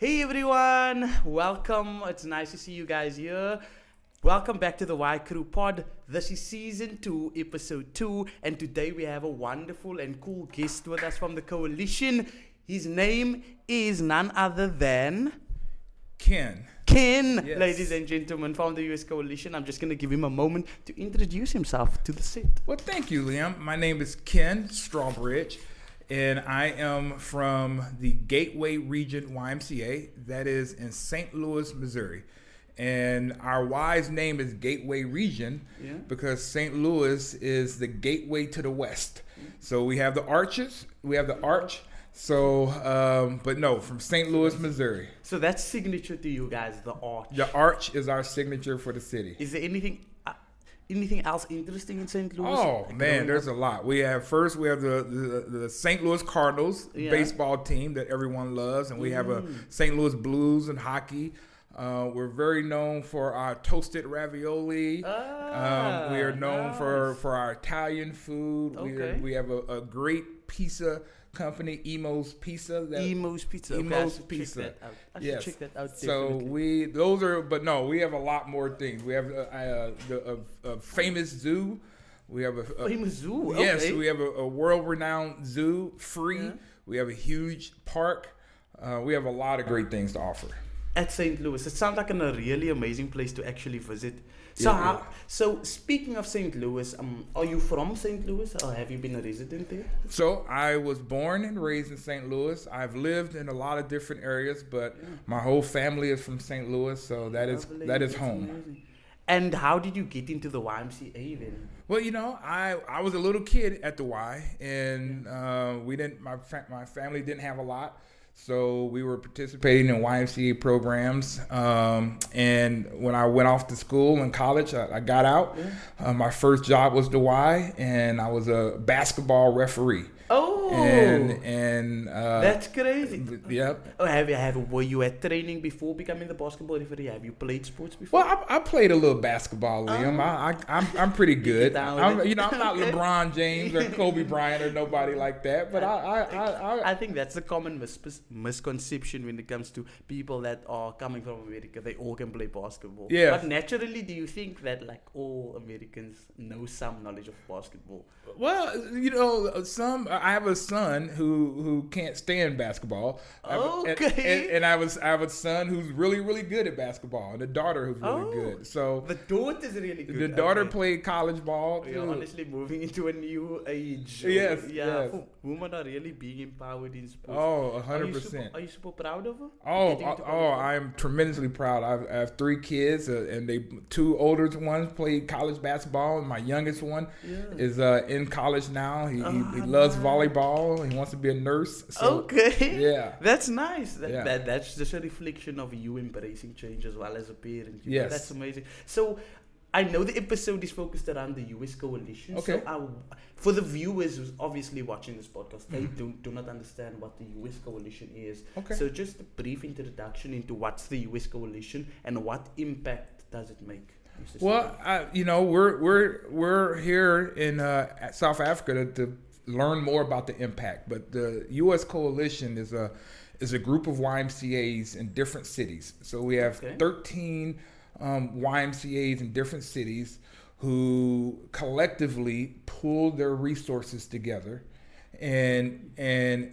Hey everyone, welcome. It's nice to see you guys here. Welcome back to the YCrew Pod. This is season 2, episode 2, and today we have a wonderful and cool guest with us from the coalition. His name is none other than Ken. Yes. Ladies and gentlemen, from the US Coalition. I'm just going to give him a moment to introduce himself to the set. Well, thank you, Liam. My name is Ken Strawbridge, and I am from the Gateway Region YMCA, that is in St. Louis, Missouri. And our Y's name is Gateway Region because St. Louis is the gateway to the west. So we have the arches, we have the arch. So, but no, from St. Louis, Missouri. So that's signature to you guys, the arch. The arch is our signature for the city. Is there anything else interesting in St. Louis? Oh man, there's a lot. We have the St. Louis Cardinals baseball team that everyone loves, and we have a St. Louis Blues and hockey. We're very known for our toasted ravioli. We are known for our Italian food. Okay. We have a great pizza company, Emo's Pizza. Emo's Pizza. Emo's Pizza. I should check that out. So definitely. we have a lot more things. We have a famous zoo. We have a famous zoo. Yes, okay. we have a world-renowned zoo, free. Yeah. We have a huge park. We have a lot of great things to offer. At St. Louis, it sounds like a really amazing place to actually visit. So speaking of St. Louis, are you from St. Louis or have you been a resident there? So I was born and raised in St. Louis. I've lived in a lot of different areas, but my whole family is from St. Louis, so that is home. Amazing. And how did you get into the YMCA then? Well, I was a little kid at the Y, and my family didn't have a lot. So we were participating in YMCA programs, and when I went off to school and college, I got out. My first job was the Y, and I was a basketball referee. Oh, and that's crazy. Yep. Oh, were you at training before becoming the basketball referee? Have you played sports before? Well, I played a little basketball, Liam. I'm pretty good. I'm not LeBron James or Kobe Bryant or nobody like that, but I think that's the common misconception when it comes to people that are coming from America. They all can play basketball. Yeah. But naturally, do you think that like all Americans know some knowledge of basketball? Well, I have a son who can't stand basketball. Okay. And I have a son who's really, really good at basketball, and a daughter who's really good. So the daughter's really good. The daughter played college ball. You're honestly moving into a new age. Yes. Women are really being empowered in sports. Oh, 100%. Are you super proud of her? I'm tremendously proud. I have 3 kids, and 2 older ones played college basketball, and my youngest one is in college now. He loves volleyball. He wants to be a nurse. So, okay. Yeah. That's nice. That's just a reflection of you embracing change as well as a parent. Yes. That's amazing. So I know the episode is focused around the US Coalition. Okay. So for the viewers who's obviously watching this podcast, they do not understand what the US Coalition is. Okay. So just a brief introduction into what's the US Coalition and what impact does it make? Well, we're here in South Africa to learn more about the impact. But the U.S. Coalition is a group of YMCAs in different cities. So we have 13 YMCAs in different cities who collectively pool their resources together. And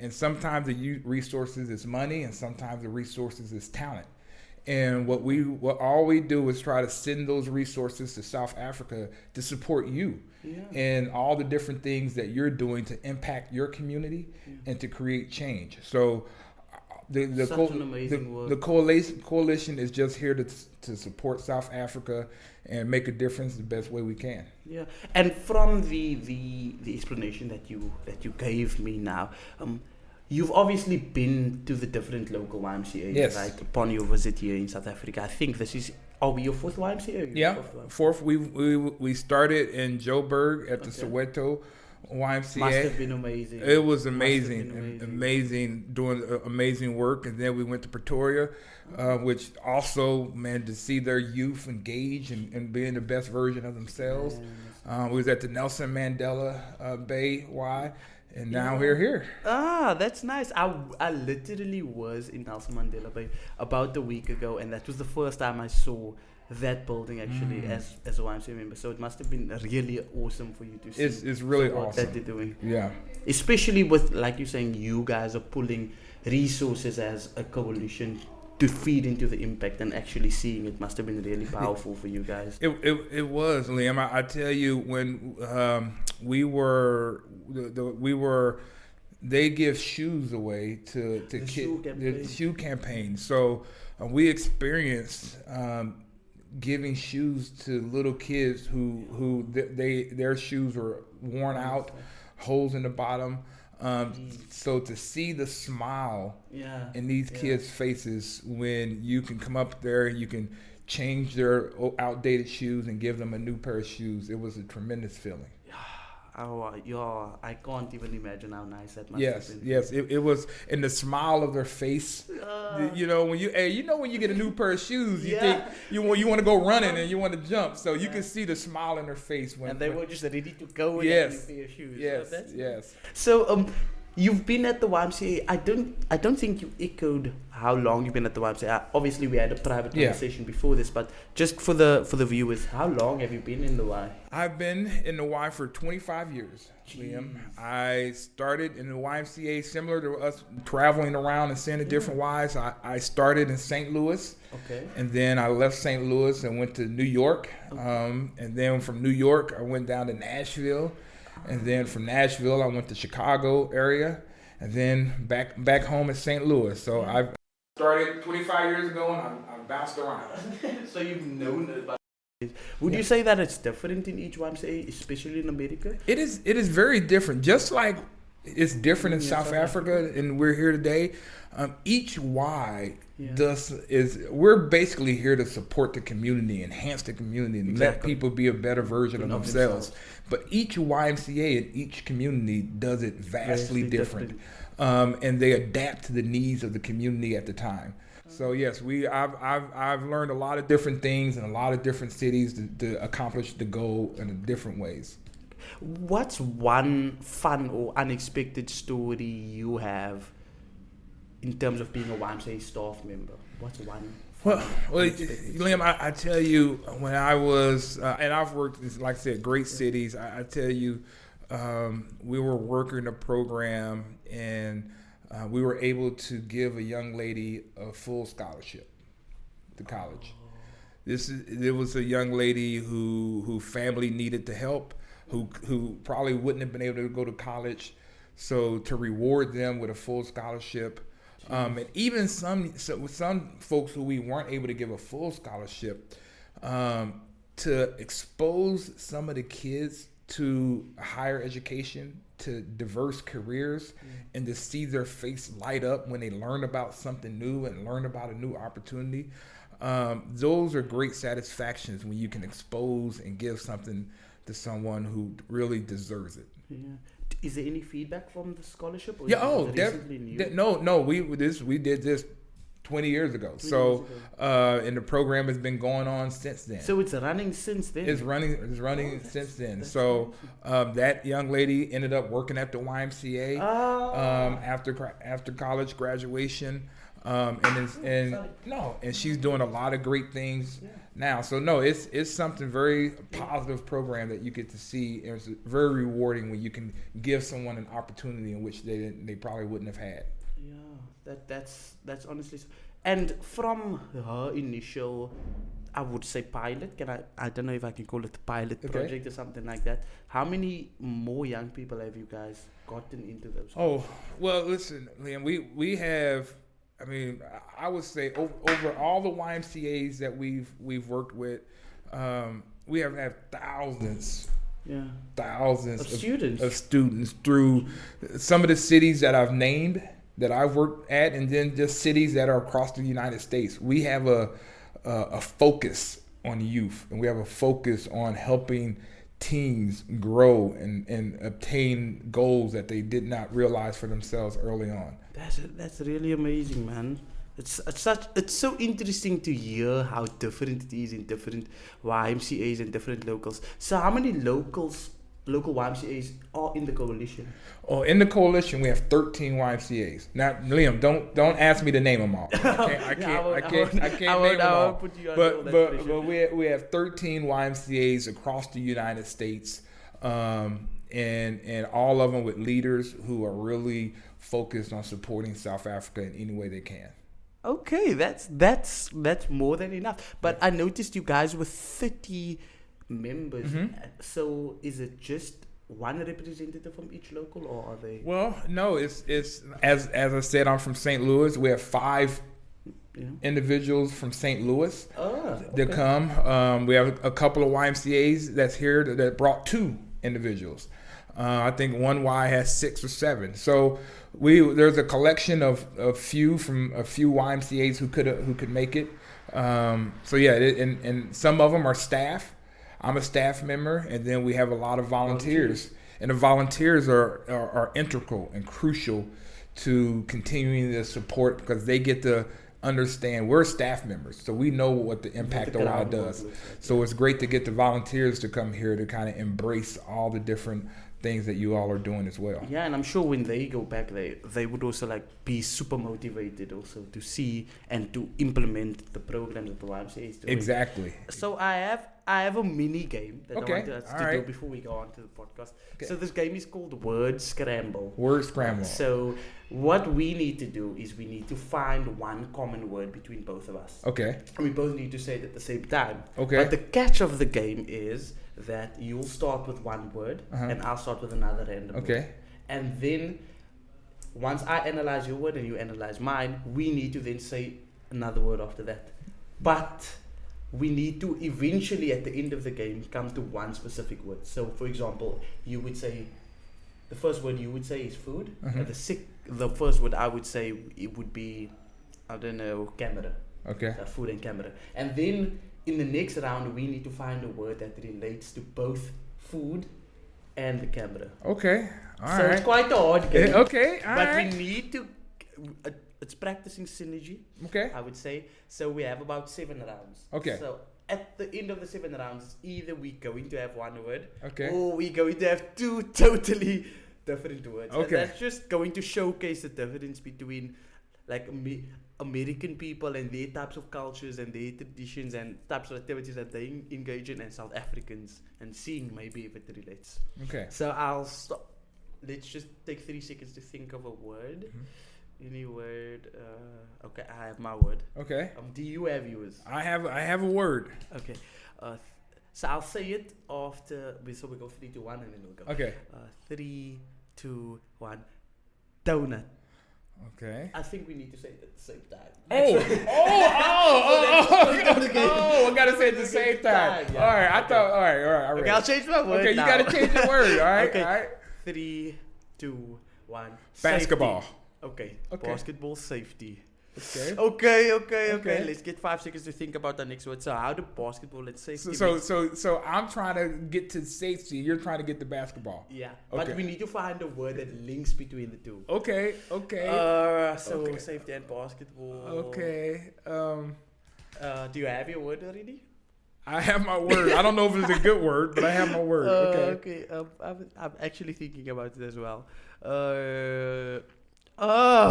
sometimes the resources is money, and sometimes the resources is talent. And all we do is try to send those resources to South Africa to support you and all the different things that you're doing to impact your community and to create change. So the coalition is just here to support South Africa and make a difference the best way we can. Yeah, and from the explanation that you gave me now, you've obviously been to the different local YMCAs, right? Upon your visit here in South Africa, I think this is. Are we your 4th YMCA? Yeah, 4th. We started in Joburg at the Soweto YMCA. Must have been amazing. It was amazing, doing amazing work. And then we went to Pretoria, which also, man, to see their youth engage and being the best version of themselves. We was at the Nelson Mandela Bay Y. And now we're here. Ah, that's nice. I literally was in Nelson Mandela Bay about a week ago, and that was the first time I saw that building actually as a YMCA member. So it must have been really awesome for you to see. It's really what awesome that they're doing. Yeah. Especially with, like you're saying, you guys are pulling resources as a coalition to feed into the impact, and actually seeing it must have been really powerful for you guys. It was, Liam. I tell you, when we were they give shoes away to kids. The shoe campaign. So we experienced giving shoes to little kids who their shoes were worn out, holes in the bottom. So to see the smile in these kids' faces when you can come up there, you can change their outdated shoes and give them a new pair of shoes, it was a tremendous feeling. I can't even imagine how nice that must Yes, have been. yes, it was, and the smile of their face. You know, when you get a new pair of shoes, you think you want to go running and you want to jump, so you can see the smile in their face when. And they were just ready to go with their shoes. Yes. So you've been at the YMCA. I don't think you echoed how long you've been at the YMCA. Obviously, we had a private conversation before this, but just for the viewers, how long have you been in the Y? I've been in the Y for 25 years, Liam. I started in the YMCA, similar to us traveling around and seeing the different Ys. I started in St. Louis, and then I left St. Louis and went to New York, and then from New York I went down to Nashville. And then from Nashville, I went to Chicago area, and then back home in St. Louis. So I started 25 years ago, and I bounced around. So you've known about it. Would you say that it's different in each YMCA, especially in America? It is very different. Just like it's different in South Africa, and we're here today. Each Y we're basically here to support the community, enhance the community, and let people be a better version of themselves. But each YMCA in each community does it vastly different. And they adapt to the needs of the community at the time. So yes, I've learned a lot of different things in a lot of different cities to accomplish the goal in different ways. What's one fun or unexpected story you have in terms of being a YMCA staff member? What's one? Well, Liam, I tell you, when I was, and I've worked, like I said, great cities. I tell you, we were working a program, and we were able to give a young lady a full scholarship to college. There was a young lady who family needed the help, who probably wouldn't have been able to go to college. So to reward them with a full scholarship. And even some folks who we weren't able to give a full scholarship, to expose some of the kids to higher education, to diverse careers, and to see their face light up when they learn about something new and learn about a new opportunity. Those are great satisfactions when you can expose and give something to someone who really deserves it. Yeah. Is there any feedback from the scholarship? Or No. We did this 20 years ago. And the program has been going on since then. So it's running since then. It's running since then. So that young lady ended up working at the YMCA after college graduation. And she's doing a lot of great things now. So no, it's something very positive program that you get to see. It's very rewarding when you can give someone an opportunity in which they probably wouldn't have had. Yeah, that's honestly. And from her initial, I would say pilot. I don't know if I can call it a pilot project or something like that. How many more young people have you guys gotten into those? Oh, well, listen, Liam, we have. I mean, I would say over all the YMCAs that we've worked with, we have had thousands of students through some of the cities that I've named, that I've worked at, and then just cities that are across the United States. We have a focus on youth, and we have a focus on helping teens grow and obtain goals that they did not realize for themselves early on. That's really amazing, man. It's so interesting to hear how different it is in different YMCAs and different locals. So how many locals local YMCAs are in the coalition? Oh, in the coalition, we have 13 YMCAs. Now, Liam, don't ask me to name them all. I can't name them all. Put you But we have 13 YMCAs across the United States, and all of them with leaders who are really focused on supporting South Africa in any way they can. Okay, that's more than enough. But I noticed you guys were 30 members. Mm-hmm. So is it just one representative from each local, or are they? Well, no, it's as I said, I'm from St. Louis. We have 5 individuals from St. Louis that come. We have a couple of YMCAs that's here that brought 2 individuals. I think one Y has 6 or 7. So there's a collection of a few YMCAs who could make it. So yeah, and some of them are staff. I'm a staff member, and then we have a lot of volunteers. And the volunteers are integral and crucial to continuing the support, because they get to understand we're staff members, so we know what the impact OI does. So it's great to get the volunteers to come here to kind of embrace all the different things that you all are doing as well. Yeah, and I'm sure when they go back, they would also like be super motivated also to see and to implement the programs that the YMCA is doing. Exactly. So I have a mini game that I want us to do before we go on to the podcast. Okay. So this game is called Word Scramble. Word Scramble. So what we need to do is we need to find one common word between both of us. Okay. And we both need to say it at the same time. Okay. But the catch of the game is that you'll start with one word and I'll start with another random word. And then once I analyze your word and you analyze mine, we need to then say another word after that. But we need to eventually, at the end of the game, come to one specific word. So, for example, you would say, the first word you would say is food. And the first word I would say, it would be, I don't know, camera. Okay. So food and camera. And then in the next round, we need to find a word that relates to both food and the camera. Okay. All right. So it's quite a hard game. Okay. But we need to... it's practicing synergy, okay, I would say. So we have about 7 rounds. Okay. So at the end of the 7 rounds, either we're going to have one word, okay, or we're going to have 2 totally different words. Okay. And that's just going to showcase the difference between like American people and their types of cultures and their traditions and types of activities that they engage in, and South Africans, and seeing maybe if it relates. Okay. So I'll stop. Let's just take 3 seconds to think of a word. Any word. Okay, I have my word. Okay. Do you have yours? I have a word. Okay. So I'll say it after. So we go 3, 2, 1, and then we'll go. Okay. 3, 2, 1. Donut. Okay. I think we need to say it at the same time. I gotta say it at the same time. Yeah. All right. All right. Okay, I'll change my word. Okay, now. you gotta change the word. All right. Okay. All right. 3, 2, 1. Basketball. Safety. Okay. Basketball safety. Okay. Let's get 5 seconds to think about the next word. So how do basketball and safety? So I'm trying to get to safety. You're trying to get to basketball. Yeah. Okay. But we need to find a word that links between the two. Okay. Safety and basketball. Okay. Do you have your word already? I have my word. I don't know if it's a good word, but I have my word. Okay. I'm actually thinking about it as well.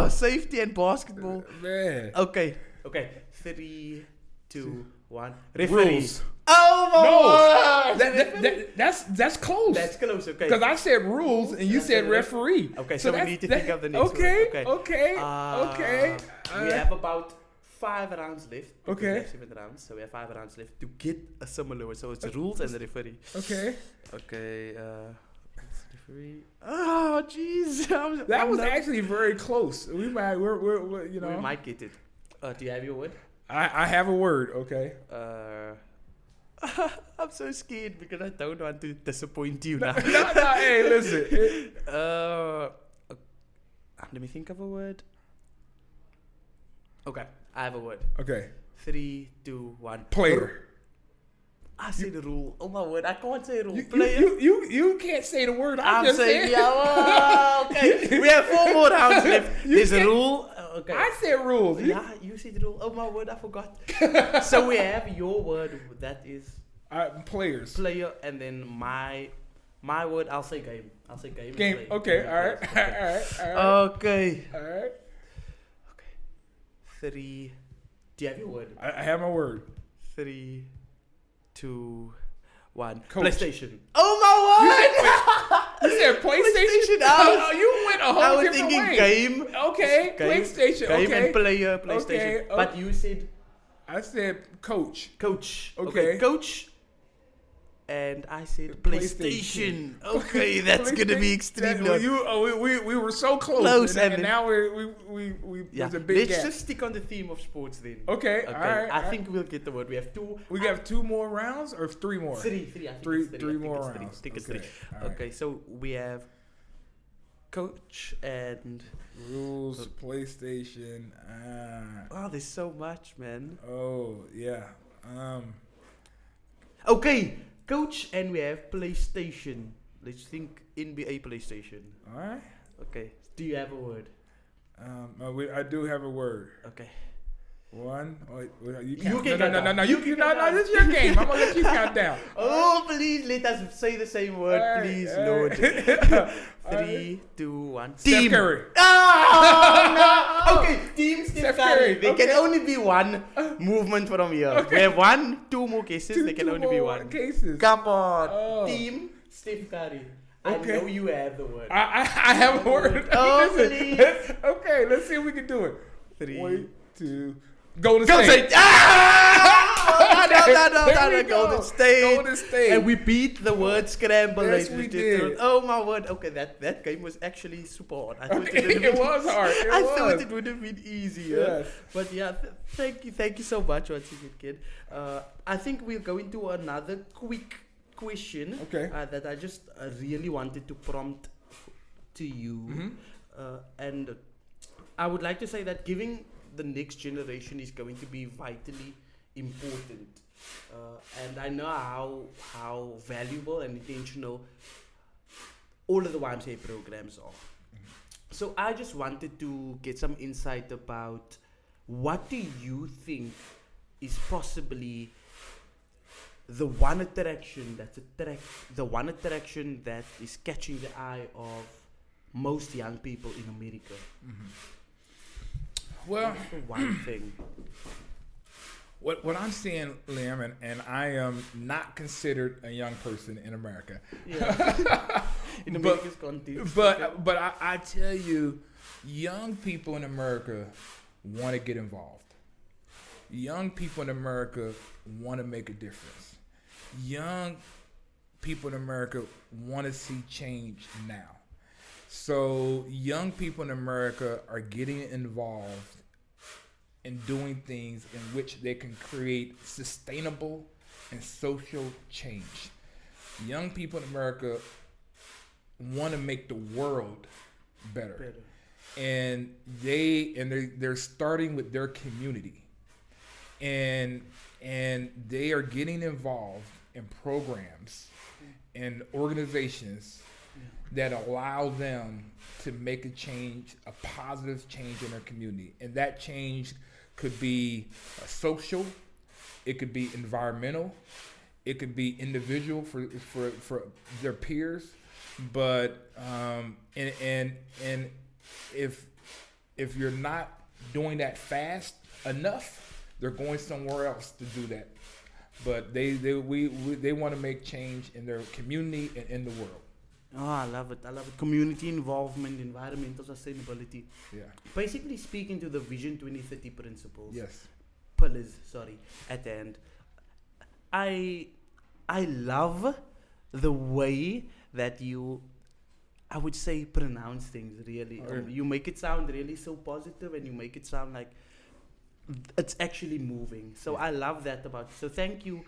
Safety and basketball. Man. Okay. 3, 2, 1. Referee. Rules. Oh my God! That's close. That's close. Okay. Because I said rules and you said referee. Okay. So we need to think of the next word. Okay. We have about 5 rounds left. Okay. We have 7 rounds, so we have 5 rounds left to get a similar word. So it's rules and the referee. Okay. Referee. Oh, jeez. That was actually very close. We might get it. Do you have your word? I have a word. Okay. I'm so scared because I don't want to disappoint you now. No. Hey, listen. Let me think of a word. Okay, I have a word. Okay. 3, 2, 1. Player. I say the rule. Oh my word, I can't say rule. Player. You can't say the word. I'm just saying. Okay. We have 4 more rounds left. There's a rule. Okay. I said rules. Yeah, you said the rule. Oh my word, I forgot. So we have your word. That is players. Player, and then my My word, I'll say game. I'll say game. Game. and play. Okay. Game All right. and play. All right. All right. Okay. All right. Okay. 3. Do you have your word? I have my word. 3, 2, 1. Coach. PlayStation. Oh my word! You said PlayStation? PlayStation. You went a I whole was different thinking way. game. Okay. PlayStation. Game Okay. and player. PlayStation. Okay, But you said I said coach. coach. Okay. Coach. And I said PlayStation. PlayStation. Okay, that's gonna be extreme. We were so close, and now we there's a big Let's gap. just stick on the theme of sports then. Okay, all right. I think we'll get the word. We have 2. We have 2 more rounds or 3 more? 3. I think Three- it's 3. three I think more it's 3. rounds. I think it's Okay, 3. all right. Okay, so we have coach and Rules, PlayStation. oh, there's so much, man. Oh yeah. Okay, coach and we have PlayStation. Let's think NBA PlayStation. All right. Okay, do you have a word? I do have a word. Okay. 1. You You can't. can No. count down. You can. No. This is your game. I'm gonna let you count down. Oh, please let us say the same word, All right, please, all Lord. right. 3, 2, 1. Steph Team. Curry. Oh, no. Okay, team Steph Steph Curry. Curry, There okay. can only be one movement from here. Okay. We have 2 more cases. There can only be more one. cases. Come on. Oh. Team Steph Curry. Okay. I know you have the word. I have a word. Oh, Listen, please. okay, let's see if we can do it. 3. 1, 2. Golden Golden State. State. Ah! Okay, No. there we Golden go. State. Golden State. And we beat the word scramble. Yes, ladies we and did. gentlemen. Oh my word. Okay, that game was actually super hard. I thought Okay, would've it been- was hard. I thought it would have been easier. Yes. But yeah, thank you so much once again, kid. I think we'll go into another quick question. Okay. That I just really wanted to prompt to you. Mm-hmm. And I would like to say that giving the next generation is going to be vitally important. And I know how valuable and intentional all of the YMCA programs are. So I just wanted to get some insight about what do you think is possibly the one attraction that is catching the eye of most young people in America. Well, What's the one thing? what I'm seeing, Liam, and I am not considered a young person in America. Yeah. In But- America's context. But I tell you, young people in America want to get involved. Young people in America want to make a difference. Young people in America want to see change now. So young people in America are getting involved in doing things in which they can create sustainable and social change. Young people in America want to make the world better. And they're starting with their community. And they are getting involved in programs and organizations that allow them to make a change, a positive change in their community. And that change could be social, it could be environmental, it could be individual for their peers. But and if you're not doing that fast enough, they're going somewhere else to do that. But they want to make change in their community and in the world. Oh, I love it. Community involvement, environmental sustainability. Yeah. Basically speaking to the Vision 2030 principles. Yes. Pillars, at the end. I love the way that you, I would say, pronounce things really. Okay. You make it sound really so positive, and you make it sound like it's actually moving. So I love that about you. So thank you,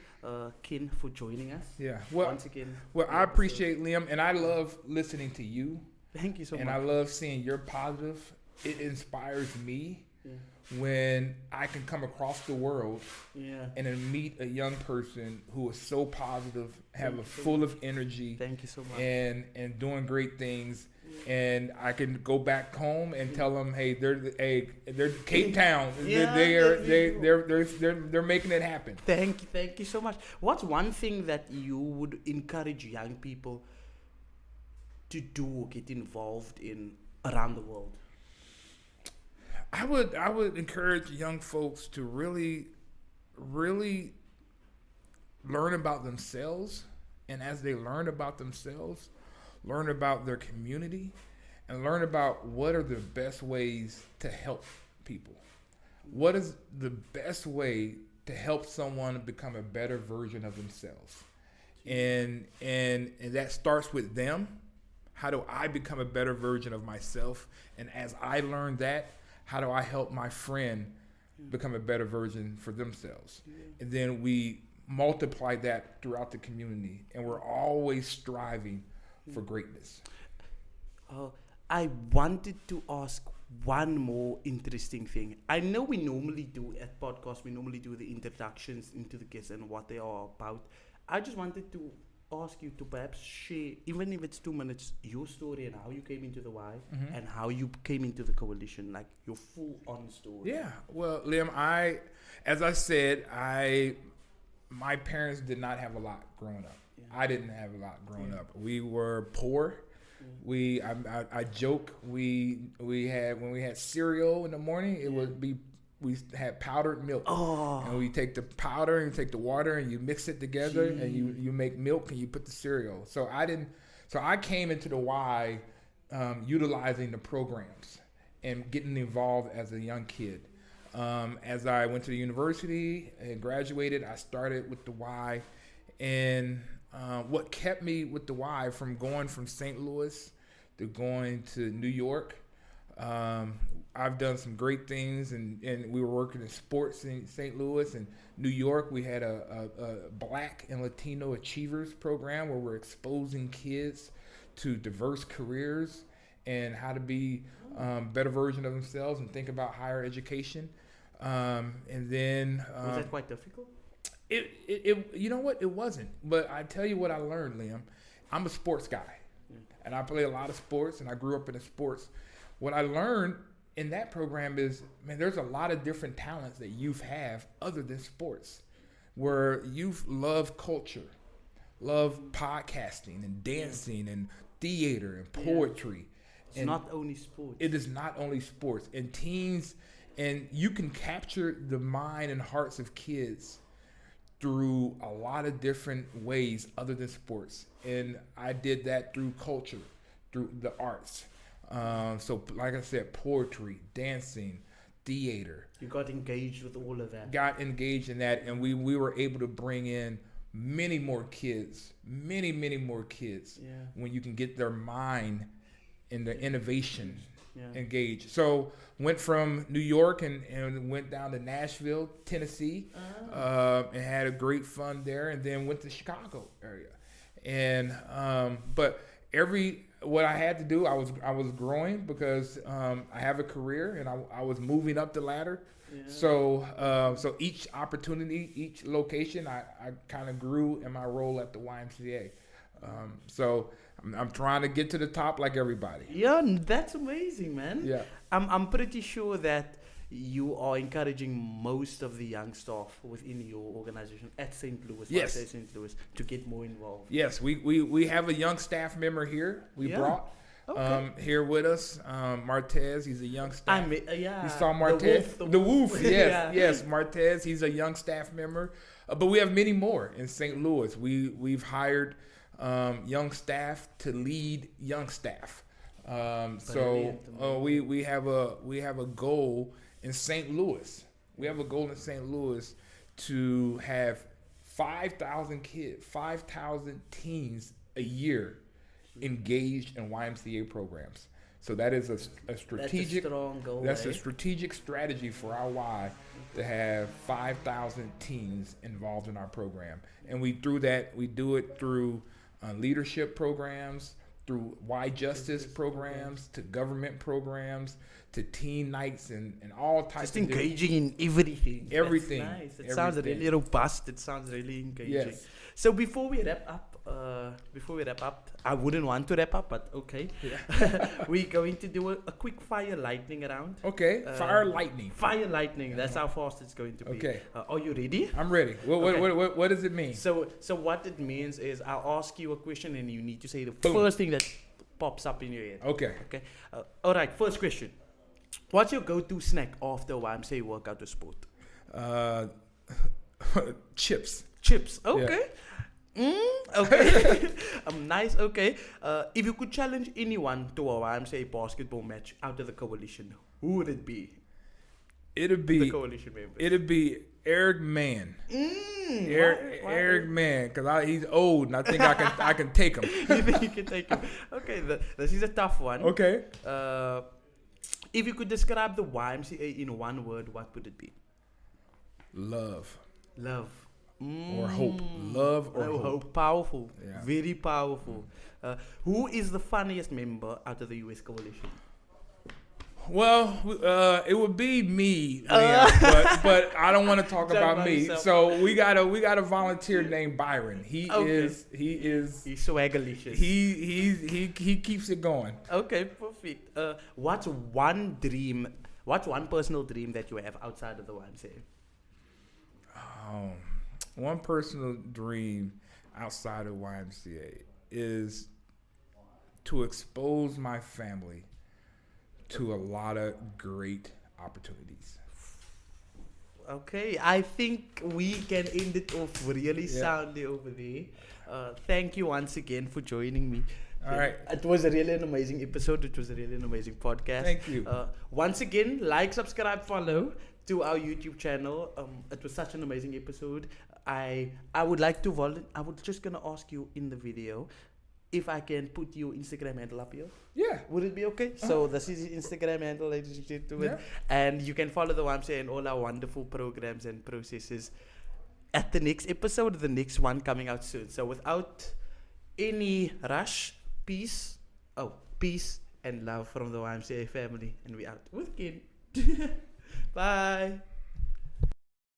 Ken, for joining us. Yeah. Well, once again. Well, I appreciate Liam, and I love listening to you. Thank you so and much. I love seeing your positive. It inspires me when I can come across the world and then meet a young person who is so positive, full of energy. Thank you so much. And doing great things. And I can go back home and tell them, hey, they're Cape Town. They're making it happen. Thank you so much. What's one thing that you would encourage young people to do or get involved in around the world? I would encourage young folks to really learn about themselves, and as they learn about themselves, learn about their community, and learn about what are the best ways to help people. What is the best way to help someone become a better version of themselves? And that starts with them. How do I become a better version of myself? And as I learn that, how do I help my friend become a better version for themselves? And then we multiply that throughout the community, and we're always striving for greatness. I wanted to ask one more interesting thing. I know we normally do at podcasts, we normally do the introductions into the guests and what they are about. I just wanted to ask you to perhaps share, even if it's 2 minutes, your story and how you came into the Y and how you came into the coalition, like your full-on story. Yeah, well, Liam, as I said, my parents did not have a lot growing up. Yeah. I didn't have a lot growing up. We were poor. I joke. We had, when we had cereal in the morning, it would be, we had powdered milk. And we take the powder and you take the water and you mix it together and you make milk and you put the cereal. So I came into the Y utilizing the programs and getting involved as a young kid. As I went to the university and graduated, I started with the Y. And what kept me with the Y from going from St. Louis to going to New York, I've done some great things, and we were working in sports in St. Louis and New York. We had a Black and Latino Achievers program where we're exposing kids to diverse careers and how to be better version of themselves and think about higher education. And then was that quite difficult? It you know what? It wasn't. But I tell you what I learned, Liam. I'm a sports guy, and I play a lot of sports, and I grew up in the sports. What I learned in that program is, man, there's a lot of different talents that youth have other than sports, where youth love culture, love podcasting and dancing and theater and poetry. It's not only sports. It is not only sports. And teens, and you can capture the mind and hearts of kids through a lot of different ways other than sports. And I did that through culture, through the arts. So like I said, poetry, dancing, theater. You got engaged with all of that. Got engaged in that, and we were able to bring in many more kids when you can get their mind and their innovation engaged. So went from New York and went down to Nashville, Tennessee, and had a great fun there, and then went to Chicago area. And but what I had to do, I was growing because I have a career and I was moving up the ladder. Yeah. So each opportunity, each location, I kind of grew in my role at the YMCA. So I'm trying to get to the top like everybody. Yeah, that's amazing, man. Yeah. I'm pretty sure that you are encouraging most of the young staff within your organization at St. Louis, St. Louis, to get more involved. Yes, we have a young staff member here. We brought here with us, Martez. He's a young staff. You saw Martez, the Wolf. Yes, yes, Martez. He's a young staff member, but we have many more in St. Louis. We've hired young staff to lead young staff. So we have a goal in St. Louis. We have a goal in St. Louis to have 5,000 kids, 5,000 teens a year engaged in YMCA programs. So that is a strategic. That's a strong goal. That's a strategic strategy for our Y to have 5,000 teens involved in our program, and we do it through leadership programs, through Y Justice programs, to government programs, to teen nights, and all types. Just engaging in everything. Everything. That's nice. It sounds really robust. It sounds really engaging. Yes. So before we wrap up, I wouldn't want to wrap up, but okay. Yeah. We're going to do a quick fire lightning round. Okay. Fire lightning. Fire lightning. That's how fast it's going to be. Okay. Are you ready? I'm ready. What does it mean? So what it means is I'll ask you a question and you need to say the first thing that pops up in your head. Okay. Okay. All right. First question. What's your go-to snack after YMCA workout or sport? Chips. Chips. Okay. Okay. Nice. Okay. If you could challenge anyone to a YMCA basketball match out of the coalition, who would it be? It'd be The coalition members. It'd be Eric Mann. Why? Eric Mann, because he's old and I think I can take him. You think you can take him? Okay. This is a tough one. Okay. If you could describe the YMCA in one word, what would it be? Love. Love. Or hope. Love or hope. Powerful. Yeah. Very powerful. Who is the funniest member out of the US coalition? Well, it would be me, but I don't want to talk about me. Myself. So we got a volunteer named Byron. He's Swaggerlicious. he keeps it going. Okay, perfect. What's one personal dream that you have outside of the YMCA? One personal dream outside of YMCA is to expose my family to a lot of great opportunities. Okay, I think we can end it off really soundly over there. Thank you once again for joining me. All right. It was really an amazing episode. It was a really an amazing podcast. Thank you. Once again, like, subscribe, follow to our YouTube channel. It was such an amazing episode. I would like to I was just gonna ask you in the video if I can put your Instagram handle up here. Yeah. Would it be okay? So this is your Instagram handle, ladies and gentlemen. Yeah. And you can follow the YMCA and all our wonderful programs and processes at the next episode, the next one coming out soon. So without any rush, peace and love from the YMCA family. And we out with Ken. Bye.